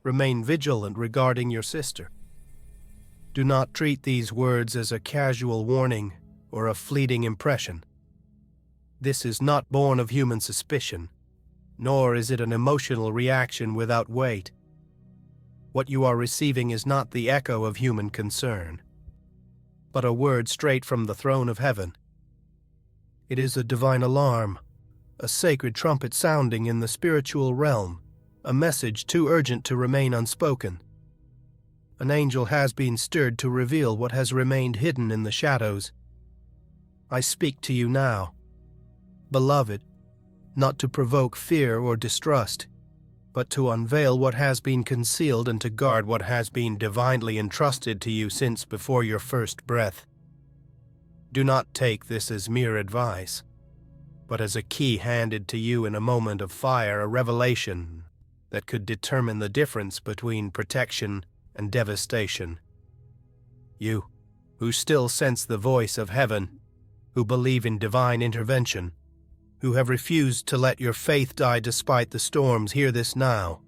Remain vigilant regarding your sister. Do not treat these words as a casual warning or a fleeting impression. This is not born of human suspicion, nor is it an emotional reaction without weight. What you are receiving is not the echo of human concern, but a word straight from the throne of heaven. It is a divine alarm, a sacred trumpet sounding in the spiritual realm, a message too urgent to remain unspoken. An angel has been stirred to reveal what has remained hidden in the shadows. I speak to you now, beloved, not to provoke fear or distrust, but to unveil what has been concealed and to guard what has been divinely entrusted to you since before your first breath. Do not take this as mere advice, but as a key handed to you in a moment of fire, a revelation that could determine the difference between protection and devastation. You, who still sense the voice of heaven, who believe in divine intervention, who have refused to let your faith die despite the storms, hear this now.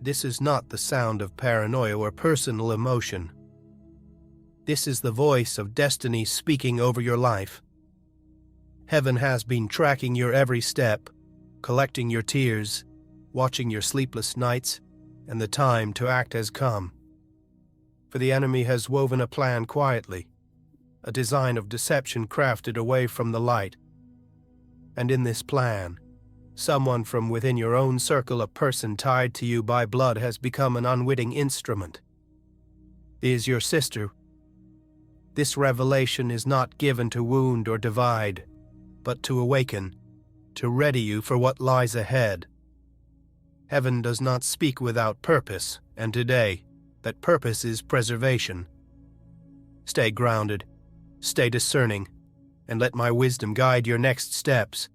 This is not the sound of paranoia or personal emotion. This is the voice of destiny speaking over your life. Heaven has been tracking your every step, collecting your tears, watching your sleepless nights, and the time to act has come. For the enemy has woven a plan quietly, a design of deception crafted away from the light. And in this plan, someone from within your own circle, a person tied to you by blood, has become an unwitting instrument. It is your sister. This revelation is not given to wound or divide, but to awaken, to ready you for what lies ahead. Heaven does not speak without purpose, and today, that purpose is preservation. Stay grounded, stay discerning, and let my wisdom guide your next steps.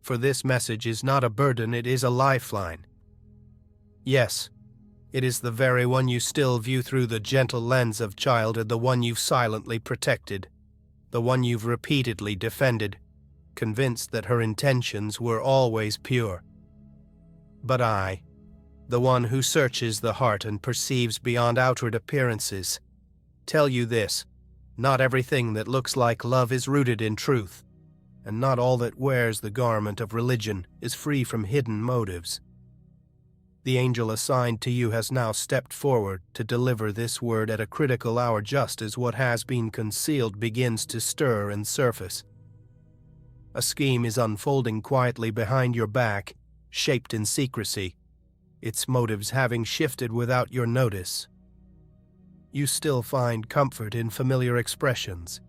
For this message is not a burden, it is a lifeline. Yes, it is the very one you still view through the gentle lens of childhood, the one you've silently protected, the one you've repeatedly defended, convinced that her intentions were always pure. But I, the one who searches the heart and perceives beyond outward appearances, tell you this: not everything that looks like love is rooted in truth, and not all that wears the garment of religion is free from hidden motives. The angel assigned to you has now stepped forward to deliver this word at a critical hour, just as what has been concealed begins to stir and surface. A scheme is unfolding quietly behind your back, shaped in secrecy, its motives having shifted without your notice. You still find comfort in familiar expressions,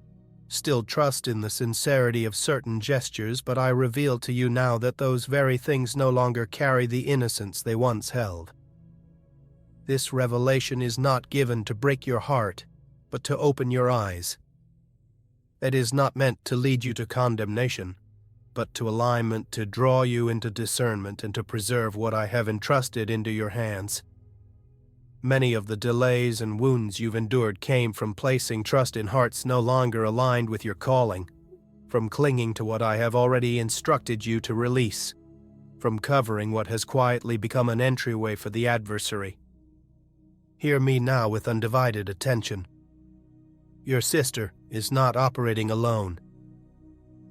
still trust in the sincerity of certain gestures, but I reveal to you now that those very things no longer carry the innocence they once held. This revelation is not given to break your heart, but to open your eyes. It is not meant to lead you to condemnation, but to alignment, to draw you into discernment, and to preserve what I have entrusted into your hands. Many of the delays and wounds you've endured came from placing trust in hearts no longer aligned with your calling, from clinging to what I have already instructed you to release, from covering what has quietly become an entryway for the adversary. Hear me now with undivided attention. Your sister is not operating alone.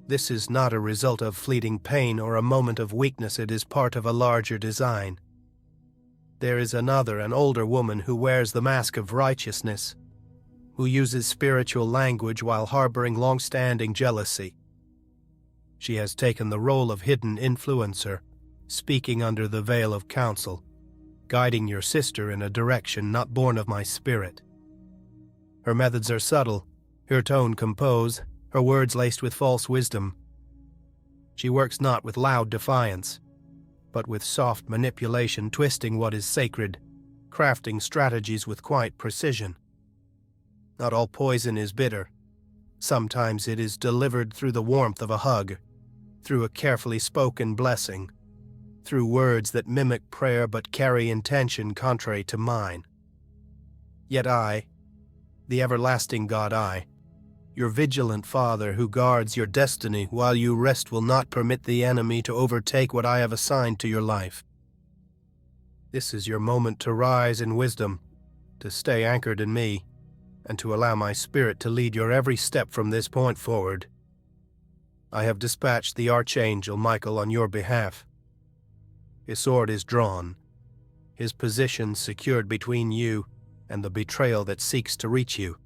This is not a result of fleeting pain or a moment of weakness, it is part of a larger design. There is another, an older woman who wears the mask of righteousness, who uses spiritual language while harboring long-standing jealousy. She has taken the role of hidden influencer, speaking under the veil of counsel, guiding your sister in a direction not born of my spirit. Her methods are subtle, her tone composed, her words laced with false wisdom. She works not with loud defiance, but with soft manipulation, twisting what is sacred, crafting strategies with quiet precision. Not all poison is bitter. Sometimes it is delivered through the warmth of a hug, through a carefully spoken blessing, through words that mimic prayer but carry intention contrary to mine. Yet I, the everlasting God, your vigilant Father who guards your destiny while you rest, will not permit the enemy to overtake what I have assigned to your life. This is your moment to rise in wisdom, to stay anchored in me, and to allow my spirit to lead your every step from this point forward. I have dispatched the Archangel Michael on your behalf. His sword is drawn, his position secured between you and the betrayal that seeks to reach you.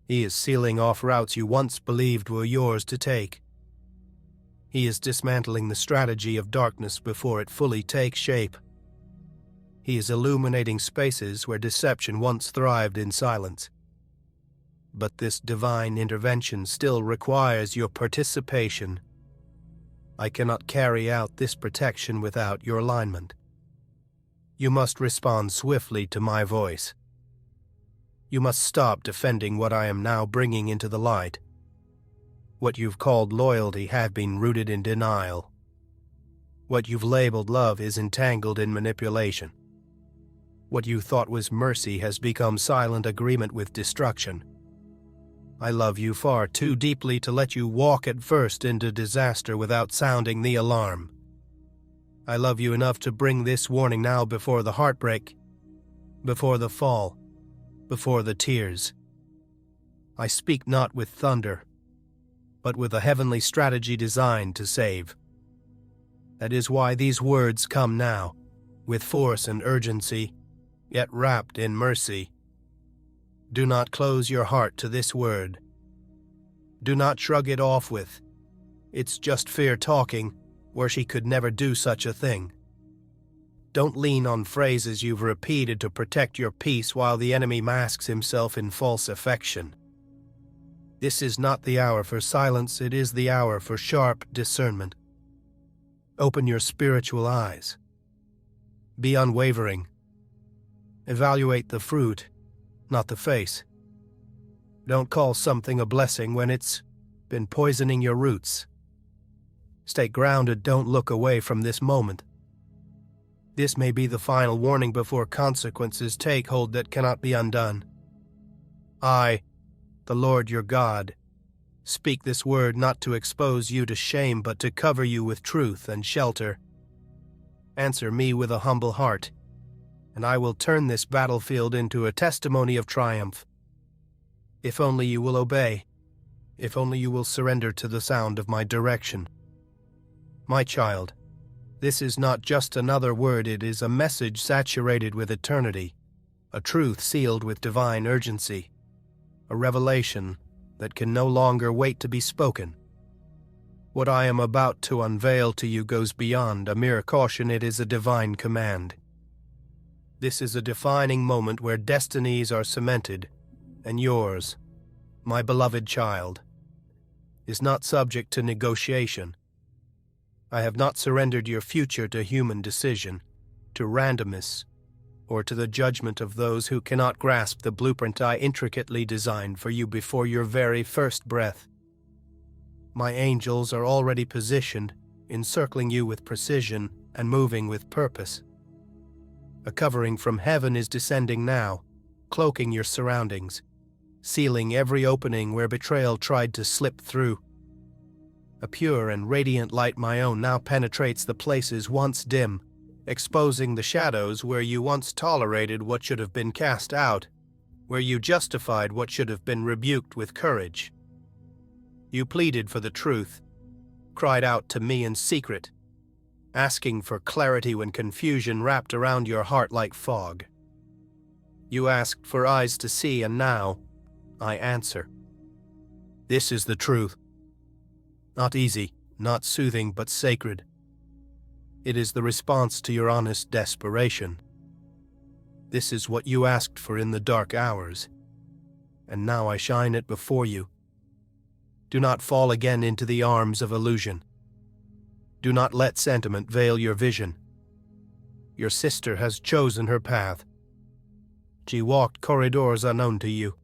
He is sealing off routes you once believed were yours to take. He is dismantling the strategy of darkness before it fully takes shape. He is illuminating spaces where deception once thrived in silence. But this divine intervention still requires your participation. I cannot carry out this protection without your alignment. You must respond swiftly to my voice. You must stop defending what I am now bringing into the light. What you've called loyalty have been rooted in denial. What you've labeled love is entangled in manipulation. What you thought was mercy has become silent agreement with destruction. I love you far too deeply to let you walk at first into disaster without sounding the alarm. I love you enough to bring this warning now before the heartbreak, before the fall, before the tears. I speak not with thunder, but with a heavenly strategy designed to save. That is why these words come now, with force and urgency, yet wrapped in mercy. Do not close your heart to this word. Do not shrug it off with, "It's just fear talking," where she could never do such a thing. Don't lean on phrases you've repeated to protect your peace while the enemy masks himself in false affection. This is not the hour for silence, it is the hour for sharp discernment. Open your spiritual eyes. Be unwavering. Evaluate the fruit, not the face. Don't call something a blessing when it's been poisoning your roots. Stay grounded, don't look away from this moment. This may be the final warning before consequences take hold that cannot be undone. I, the Lord your God, speak this word not to expose you to shame but to cover you with truth and shelter. Answer me with a humble heart, and I will turn this battlefield into a testimony of triumph. If only you will obey, if only you will surrender to the sound of my direction. My child, this is not just another word, it is a message saturated with eternity, a truth sealed with divine urgency, a revelation that can no longer wait to be spoken. What I am about to unveil to you goes beyond a mere caution, it is a divine command. This is a defining moment where destinies are cemented, and yours, my beloved child, is not subject to negotiation. I have not surrendered your future to human decision, to randomness, or to the judgment of those who cannot grasp the blueprint I intricately designed for you before your very first breath. My angels are already positioned, encircling you with precision and moving with purpose. A covering from heaven is descending now, cloaking your surroundings, sealing every opening where betrayal tried to slip through. A pure and radiant light my own now penetrates the places once dim, exposing the shadows where you once tolerated what should have been cast out, where you justified what should have been rebuked with courage. You pleaded for the truth, cried out to me in secret, asking for clarity when confusion wrapped around your heart like fog. You asked for eyes to see, and now I answer. This is the truth. Not easy, not soothing, but sacred. It is the response to your honest desperation. This is what you asked for in the dark hours, and now I shine it before you. Do not fall again into the arms of illusion. Do not let sentiment veil your vision. Your sister has chosen her path. She walked corridors unknown to you.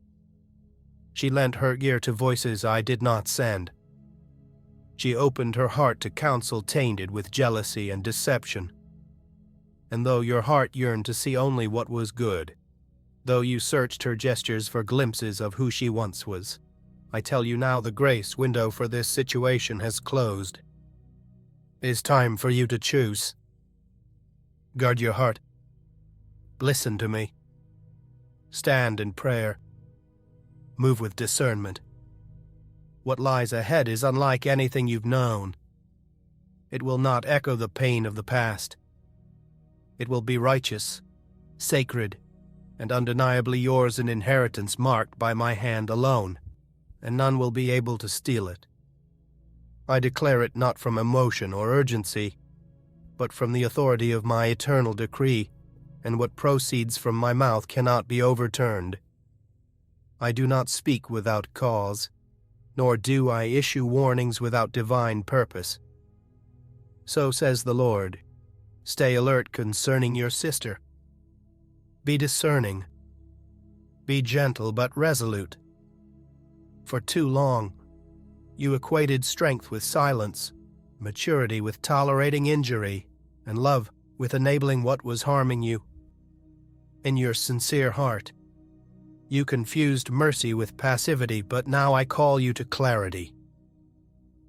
She lent her ear to voices I did not send. She opened her heart to counsel tainted with jealousy and deception. And though your heart yearned to see only what was good, though you searched her gestures for glimpses of who she once was, I tell you now the grace window for this situation has closed. It is time for you to choose. Guard your heart. Listen to me. Stand in prayer. Move with discernment. What lies ahead is unlike anything you've known. It will not echo the pain of the past. It will be righteous, sacred, and undeniably yours, an inheritance marked by my hand alone, and none will be able to steal it. I declare it not from emotion or urgency, but from the authority of my eternal decree, and what proceeds from my mouth cannot be overturned. I do not speak without cause, nor do I issue warnings without divine purpose. So says the Lord, stay alert concerning your sister. Be discerning. Be gentle but resolute. For too long, you equated strength with silence, maturity with tolerating injury, and love with enabling what was harming you. In your sincere heart, you confused mercy with passivity, but now I call you to clarity.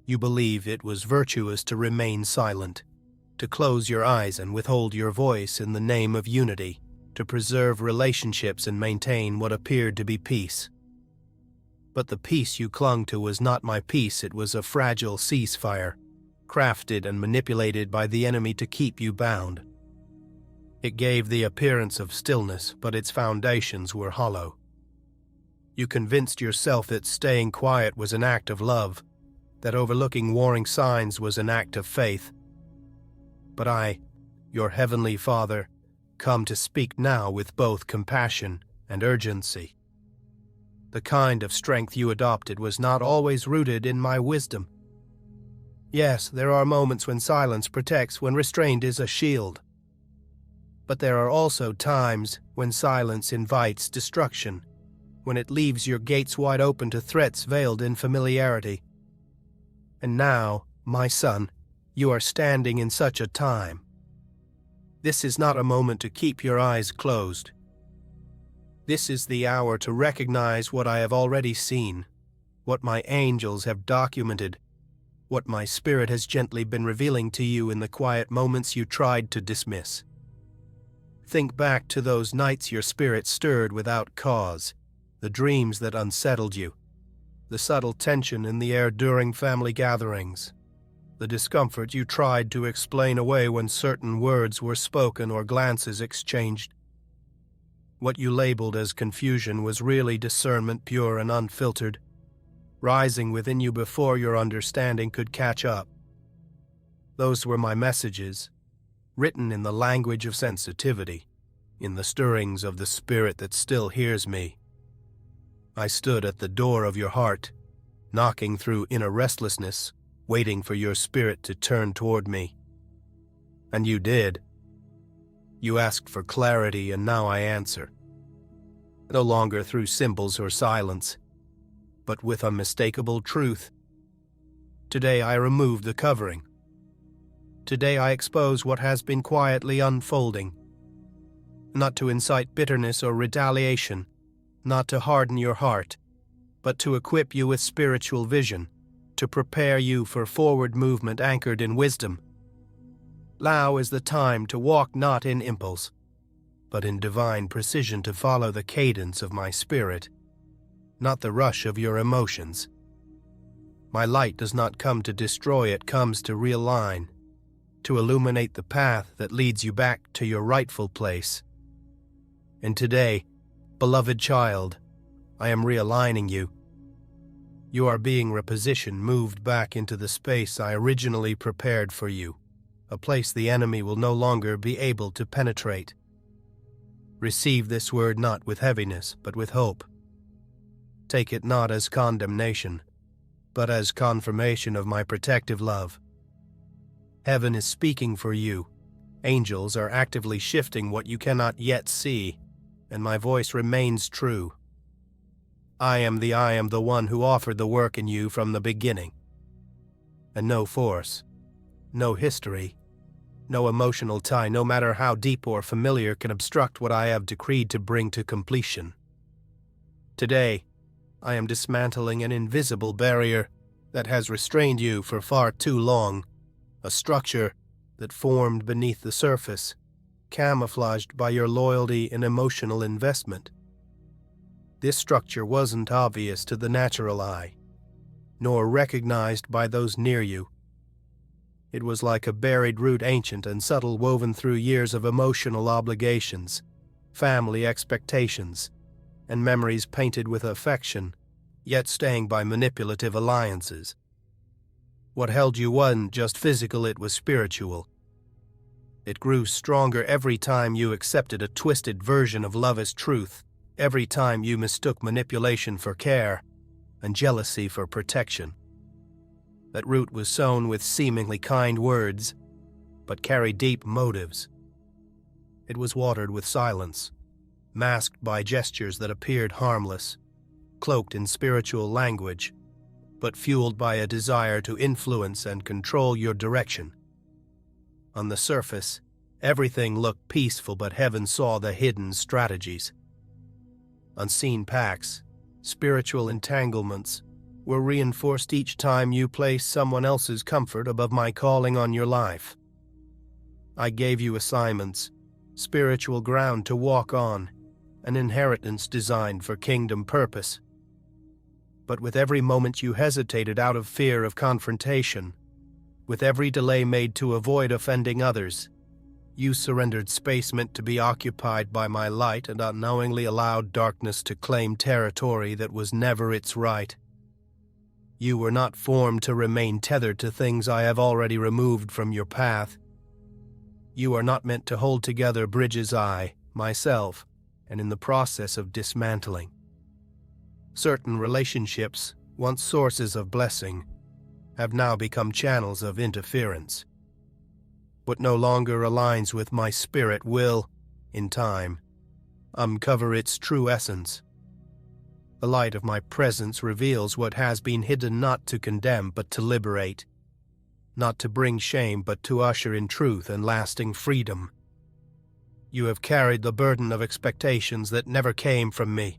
You believe it was virtuous to remain silent, to close your eyes and withhold your voice in the name of unity, to preserve relationships and maintain what appeared to be peace. But the peace you clung to was not my peace, it was a fragile ceasefire, crafted and manipulated by the enemy to keep you bound. It gave the appearance of stillness, but its foundations were hollow. You convinced yourself that staying quiet was an act of love, that overlooking warring signs was an act of faith. But I, your heavenly Father, come to speak now with both compassion and urgency. The kind of strength you adopted was not always rooted in my wisdom. Yes, there are moments when silence protects, when restraint is a shield. But there are also times when silence invites destruction, when it leaves your gates wide open to threats veiled in familiarity. And now, my son, you are standing in such a time. This is not a moment to keep your eyes closed. This is the hour to recognize what I have already seen, what my angels have documented, what my spirit has gently been revealing to you in the quiet moments you tried to dismiss. Think back to those nights your spirit stirred without cause, the dreams that unsettled you, the subtle tension in the air during family gatherings, the discomfort you tried to explain away when certain words were spoken or glances exchanged. What you labeled as confusion was really discernment, pure and unfiltered, rising within you before your understanding could catch up. Those were my messages, written in the language of sensitivity, in the stirrings of the spirit that still hears me. I stood at the door of your heart, knocking through inner restlessness, waiting for your spirit to turn toward me. And you did. You asked for clarity, and now I answer. No longer through symbols or silence, but with unmistakable truth. Today I remove the covering. Today I expose what has been quietly unfolding, not to incite bitterness or retaliation, not to harden your heart, but to equip you with spiritual vision, to prepare you for forward movement anchored in wisdom. Now is the time to walk not in impulse, but in divine precision, to follow the cadence of my spirit, not the rush of your emotions. My light does not come to destroy, it comes to realign, to illuminate the path that leads you back to your rightful place. And today, beloved child, I am realigning you. You are being repositioned, moved back into the space I originally prepared for you, a place the enemy will no longer be able to penetrate. Receive this word not with heaviness, but with hope. Take it not as condemnation, but as confirmation of my protective love. Heaven is speaking for you. Angels are actively shifting what you cannot yet see, and my voice remains true. I am the one who offered the work in you from the beginning. And no force, no history, no emotional tie, no matter how deep or familiar, can obstruct what I have decreed to bring to completion. Today, I am dismantling an invisible barrier that has restrained you for far too long, a structure that formed beneath the surface, camouflaged by your loyalty and emotional investment. This structure wasn't obvious to the natural eye, nor recognized by those near you. It was like a buried root, ancient and subtle, woven through years of emotional obligations, family expectations, and memories painted with affection, yet staying by manipulative alliances. What held you wasn't just physical, it was spiritual. It grew stronger every time you accepted a twisted version of love as truth, every time you mistook manipulation for care and jealousy for protection. That root was sown with seemingly kind words, but carried deep motives. It was watered with silence, masked by gestures that appeared harmless, cloaked in spiritual language, but fueled by a desire to influence and control your direction. On the surface, everything looked peaceful, but heaven saw the hidden strategies. Unseen pacts, spiritual entanglements, were reinforced each time you placed someone else's comfort above my calling on your life. I gave you assignments, spiritual ground to walk on, an inheritance designed for kingdom purpose. But with every moment you hesitated out of fear of confrontation, with every delay made to avoid offending others, you surrendered space meant to be occupied by my light and unknowingly allowed darkness to claim territory that was never its right. You were not formed to remain tethered to things I have already removed from your path. You are not meant to hold together bridges I, myself, and in the process of dismantling. Certain relationships, once sources of blessing, have now become channels of interference. What no longer aligns with my spirit will, in time, uncover its true essence. The light of my presence reveals what has been hidden, not to condemn but to liberate, not to bring shame but to usher in truth and lasting freedom. You have carried the burden of expectations that never came from me.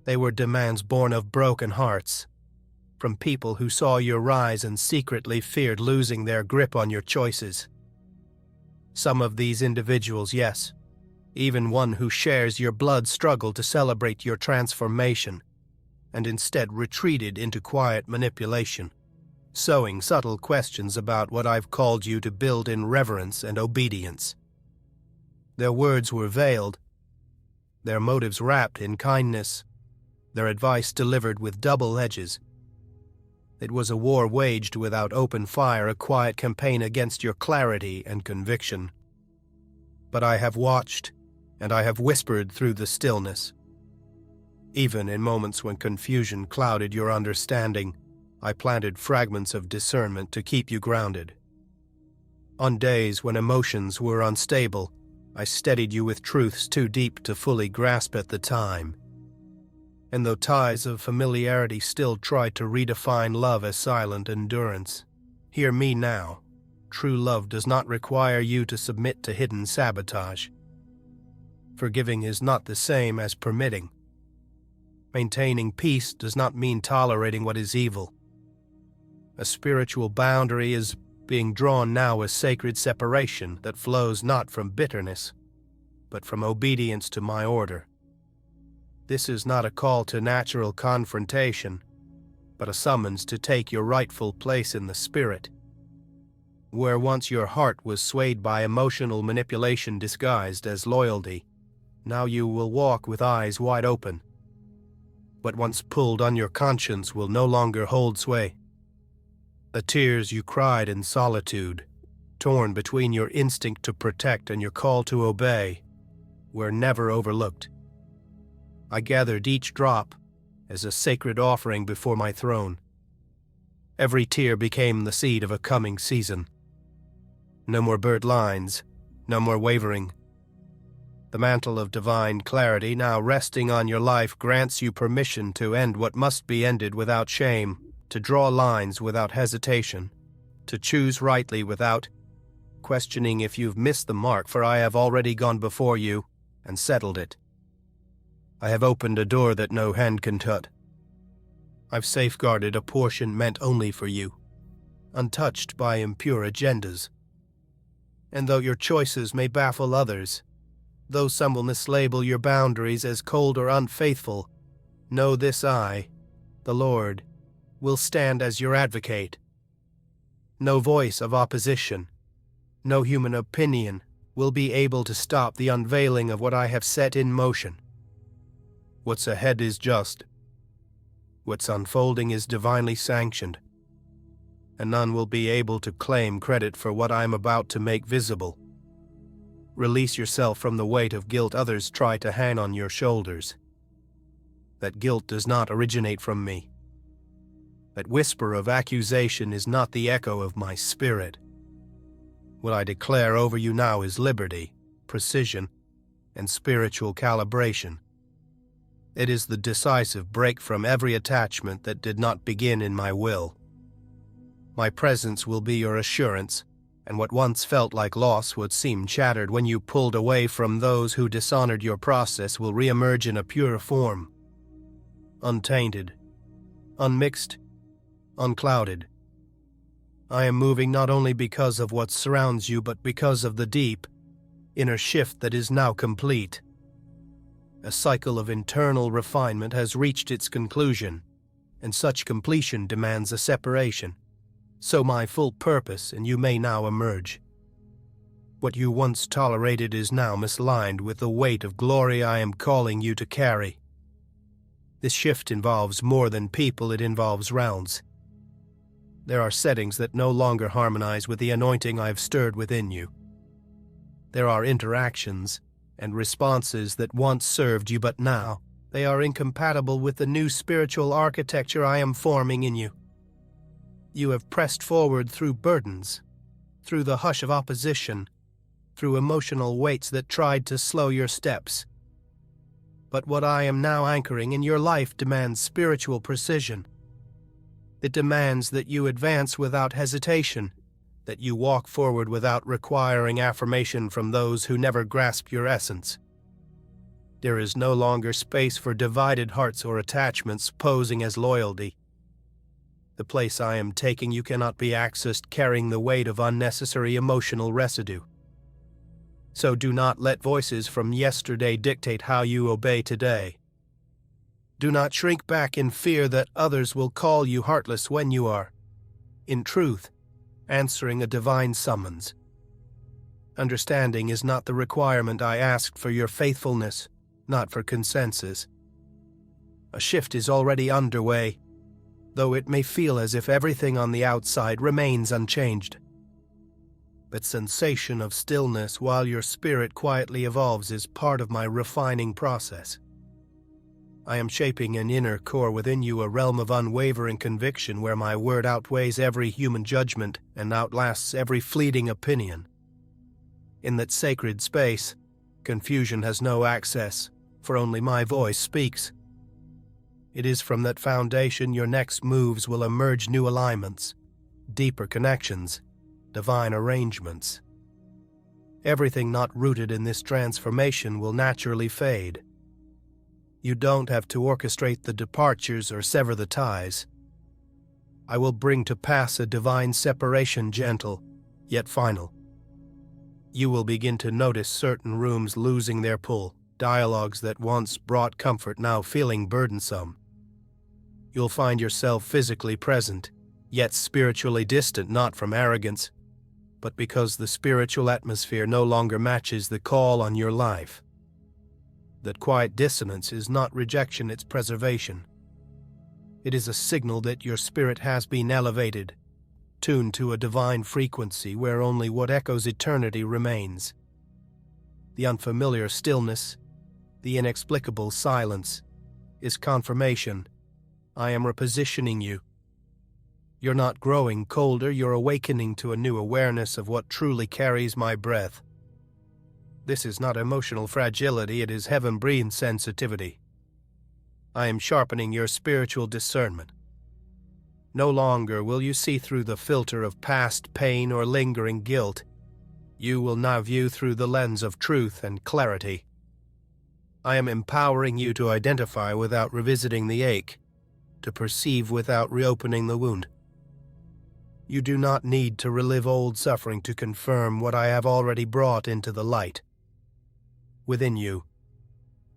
They were demands born of broken hearts, from people who saw your rise and secretly feared losing their grip on your choices. Some of these individuals, yes, even one who shares your blood, struggled to celebrate your transformation, and instead retreated into quiet manipulation, sowing subtle questions about what I've called you to build in reverence and obedience. Their words were veiled, their motives wrapped in kindness, their advice delivered with double edges. It was a war waged without open fire, a quiet campaign against your clarity and conviction. But I have watched, and I have whispered through the stillness. Even in moments when confusion clouded your understanding, I planted fragments of discernment to keep you grounded. On days when emotions were unstable, I steadied you with truths too deep to fully grasp at the time. And though ties of familiarity still tried to redefine love as silent endurance, hear me now. True love does not require you to submit to hidden sabotage. Forgiving is not the same as permitting. Maintaining peace does not mean tolerating what is evil. A spiritual boundary is being drawn now, a sacred separation that flows not from bitterness, but from obedience to my order. This is not a call to natural confrontation, but a summons to take your rightful place in the spirit. Where once your heart was swayed by emotional manipulation disguised as loyalty, now you will walk with eyes wide open. What once pulled on your conscience will no longer hold sway. The tears you cried in solitude, torn between your instinct to protect and your call to obey, were never overlooked. I gathered each drop as a sacred offering before my throne. Every tear became the seed of a coming season. No more blurred lines, no more wavering. The mantle of divine clarity now resting on your life grants you permission to end what must be ended without shame, to draw lines without hesitation, to choose rightly without questioning if you've missed the mark, for I have already gone before you and settled it. I have opened a door that no hand can shut. I've safeguarded a portion meant only for you, untouched by impure agendas. And though your choices may baffle others, though some will mislabel your boundaries as cold or unfaithful, know this: I, the Lord, will stand as your advocate. No voice of opposition, no human opinion will be able to stop the unveiling of what I have set in motion. What's ahead is just. What's unfolding is divinely sanctioned, and none will be able to claim credit for what I am about to make visible. Release yourself from the weight of guilt others try to hang on your shoulders. That guilt does not originate from me. That whisper of accusation is not the echo of my spirit. What I declare over you now is liberty, precision, and spiritual calibration. It is the decisive break from every attachment that did not begin in my will. My presence will be your assurance, and what once felt like loss would seem shattered when you pulled away from those who dishonored your process will reemerge in a pure form. Untainted, unmixed, unclouded. I am moving not only because of what surrounds you, but because of the deep, inner shift that is now complete. A cycle of internal refinement has reached its conclusion, and such completion demands a separation. So my full purpose and you may now emerge. What you once tolerated is now misaligned with the weight of glory I am calling you to carry. This shift involves more than people, it involves rounds. There are settings that no longer harmonize with the anointing I've stirred within you. There are interactions and responses that once served you, but now they are incompatible with the new spiritual architecture I am forming in you. You have pressed forward through burdens, through the hush of opposition, through emotional weights that tried to slow your steps. But what I am now anchoring in your life demands spiritual precision. It demands that you advance without hesitation, that you walk forward without requiring affirmation from those who never grasp your essence. There is no longer space for divided hearts or attachments posing as loyalty. The place I am taking you cannot be accessed carrying the weight of unnecessary emotional residue. So do not let voices from yesterday dictate how you obey today. Do not shrink back in fear that others will call you heartless when you are, in truth, answering a divine summons. Understanding is not the requirement I asked for your faithfulness, not for consensus. A shift is already underway, though it may feel as if everything on the outside remains unchanged. But sensation of stillness while your spirit quietly evolves is part of my refining process. I am shaping an inner core within you, a realm of unwavering conviction where my word outweighs every human judgment and outlasts every fleeting opinion. In that sacred space, confusion has no access, for only my voice speaks. It is from that foundation your next moves will emerge new alignments, deeper connections, divine arrangements. Everything not rooted in this transformation will naturally fade. You don't have to orchestrate the departures or sever the ties. I will bring to pass a divine separation, gentle, yet final. You will begin to notice certain rooms losing their pull, dialogues that once brought comfort now feeling burdensome. You'll find yourself physically present, yet spiritually distant, not from arrogance, but because the spiritual atmosphere no longer matches the call on your life. That quiet dissonance is not rejection, it's preservation. It is a signal that your spirit has been elevated, tuned to a divine frequency where only what echoes eternity remains. The unfamiliar stillness, the inexplicable silence, is confirmation. I am repositioning you. You're not growing colder, you're awakening to a new awareness of what truly carries my breath. This is not emotional fragility, it is heaven-breathed sensitivity. I am sharpening your spiritual discernment. No longer will you see through the filter of past pain or lingering guilt. You will now view through the lens of truth and clarity. I am empowering you to identify without revisiting the ache, to perceive without reopening the wound. You do not need to relive old suffering to confirm what I have already brought into the light. Within you,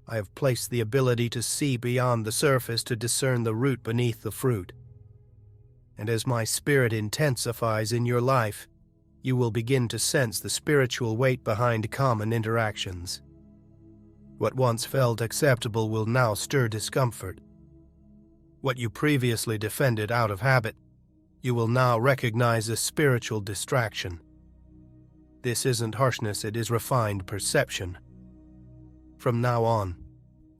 I have placed the ability to see beyond the surface, to discern the root beneath the fruit. And as my spirit intensifies in your life, you will begin to sense the spiritual weight behind common interactions. What once felt acceptable will now stir discomfort. What you previously defended out of habit, you will now recognize as spiritual distraction. This isn't harshness, it is refined perception. From now on,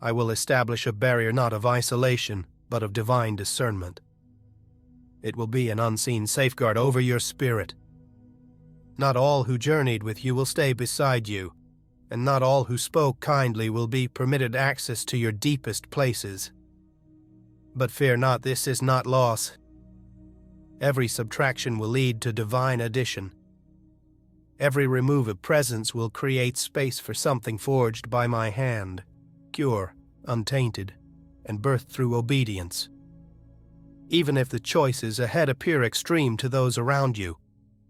I will establish a barrier not of isolation, but of divine discernment. It will be an unseen safeguard over your spirit. Not all who journeyed with you will stay beside you, and not all who spoke kindly will be permitted access to your deepest places. But fear not, this is not loss. Every subtraction will lead to divine addition. Every remove of presence will create space for something forged by my hand, pure, untainted, and birthed through obedience. Even if the choices ahead appear extreme to those around you,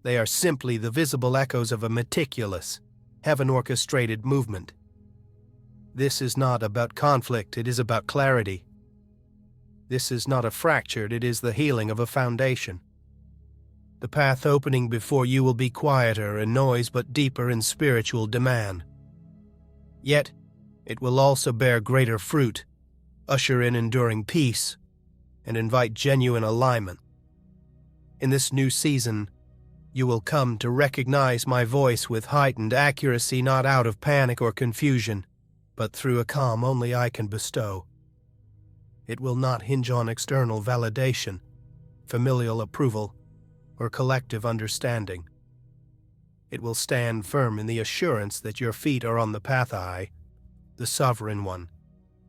they are simply the visible echoes of a meticulous, heaven-orchestrated movement. This is not about conflict, it is about clarity. This is not a fractured, it is the healing of a foundation. The path opening before you will be quieter in noise but deeper in spiritual demand. Yet, it will also bear greater fruit, usher in enduring peace, and invite genuine alignment. In this new season, you will come to recognize my voice with heightened accuracy, not out of panic or confusion, but through a calm only I can bestow. It will not hinge on external validation, familial approval, or collective understanding. It will stand firm in the assurance that your feet are on the path I, the Sovereign One,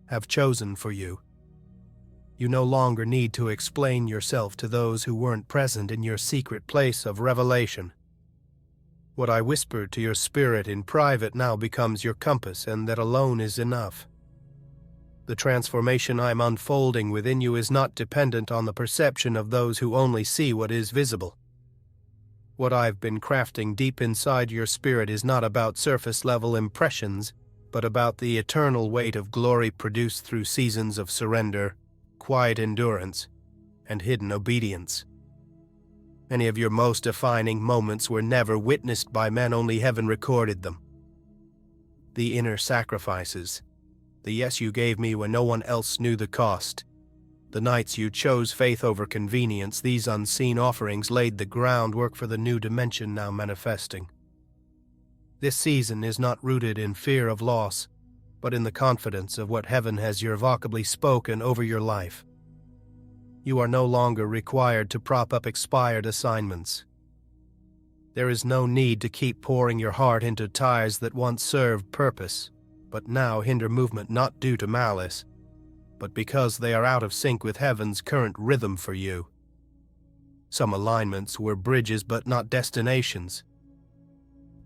have chosen for you. You no longer need to explain yourself to those who weren't present in your secret place of revelation. What I whispered to your spirit in private now becomes your compass, and that alone is enough. The transformation I'm unfolding within you is not dependent on the perception of those who only see what is visible. What I've been crafting deep inside your spirit is not about surface-level impressions, but about the eternal weight of glory produced through seasons of surrender, quiet endurance, and hidden obedience. Many of your most defining moments were never witnessed by men, only heaven recorded them. The inner sacrifices, the yes you gave me when no one else knew the cost, the nights you chose faith over convenience, these unseen offerings laid the groundwork for the new dimension now manifesting. This season is not rooted in fear of loss, but in the confidence of what heaven has irrevocably spoken over your life. You are no longer required to prop up expired assignments. There is no need to keep pouring your heart into ties that once served purpose, but now hinder movement, not due to malice, but because they are out of sync with heaven's current rhythm for you. Some alignments were bridges but not destinations.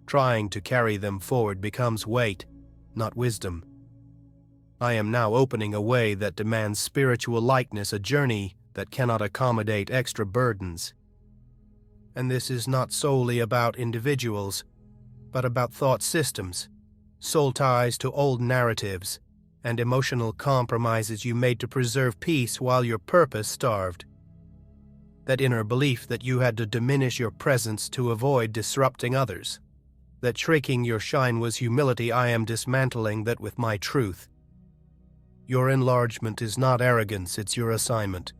Trying to carry them forward becomes weight, not wisdom. I am now opening a way that demands spiritual likeness, a journey that cannot accommodate extra burdens. And this is not solely about individuals, but about thought systems, soul ties to old narratives, and emotional compromises you made to preserve peace while your purpose starved. That inner belief that you had to diminish your presence to avoid disrupting others, that shrinking your shine was humility, I am dismantling that with my truth. Your enlargement is not arrogance, it's your assignment.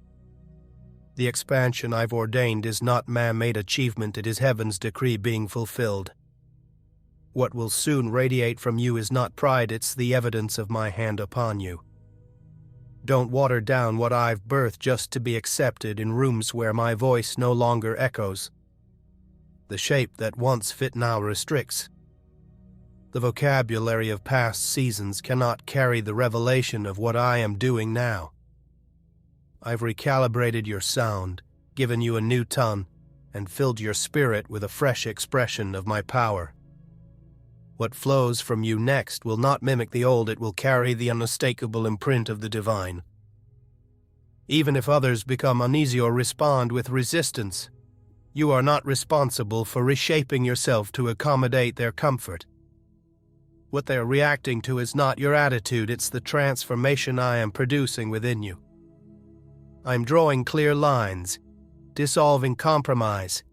The expansion I've ordained is not man-made achievement, it is heaven's decree being fulfilled. What will soon radiate from you is not pride, it's the evidence of my hand upon you. Don't water down what I've birthed just to be accepted in rooms where my voice no longer echoes. The shape that once fit now restricts. The vocabulary of past seasons cannot carry the revelation of what I am doing now. I've recalibrated your sound, given you a new tone, and filled your spirit with a fresh expression of my power. What flows from you next will not mimic the old, it will carry the unmistakable imprint of the divine. Even if others become uneasy or respond with resistance, You are not responsible for reshaping yourself to accommodate their comfort. What they are reacting to is not your attitude, it's the transformation I am producing within you. I am drawing clear lines, dissolving compromise,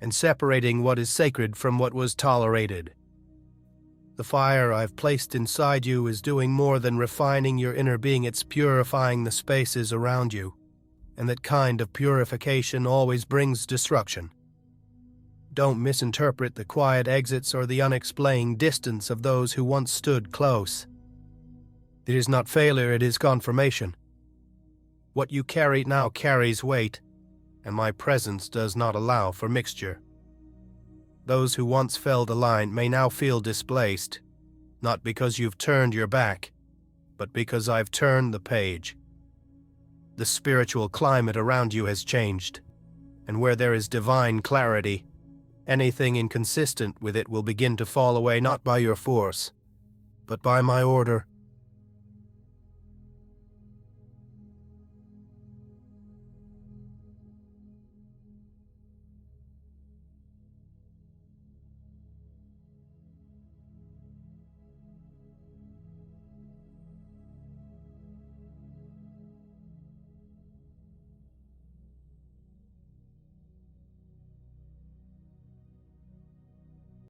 and separating what is sacred from what was tolerated. The fire I've placed inside you is doing more than refining your inner being, it's purifying the spaces around you. And that kind of purification always brings destruction. Don't misinterpret the quiet exits or the unexplained distance of those who once stood close. It is not failure, it is confirmation. What you carry now carries weight, and my presence does not allow for mixture. Those who once felt aligned may now feel displaced, not because you've turned your back, but because I've turned the page. The spiritual climate around you has changed, and where there is divine clarity, anything inconsistent with it will begin to fall away, not by your force, but by my order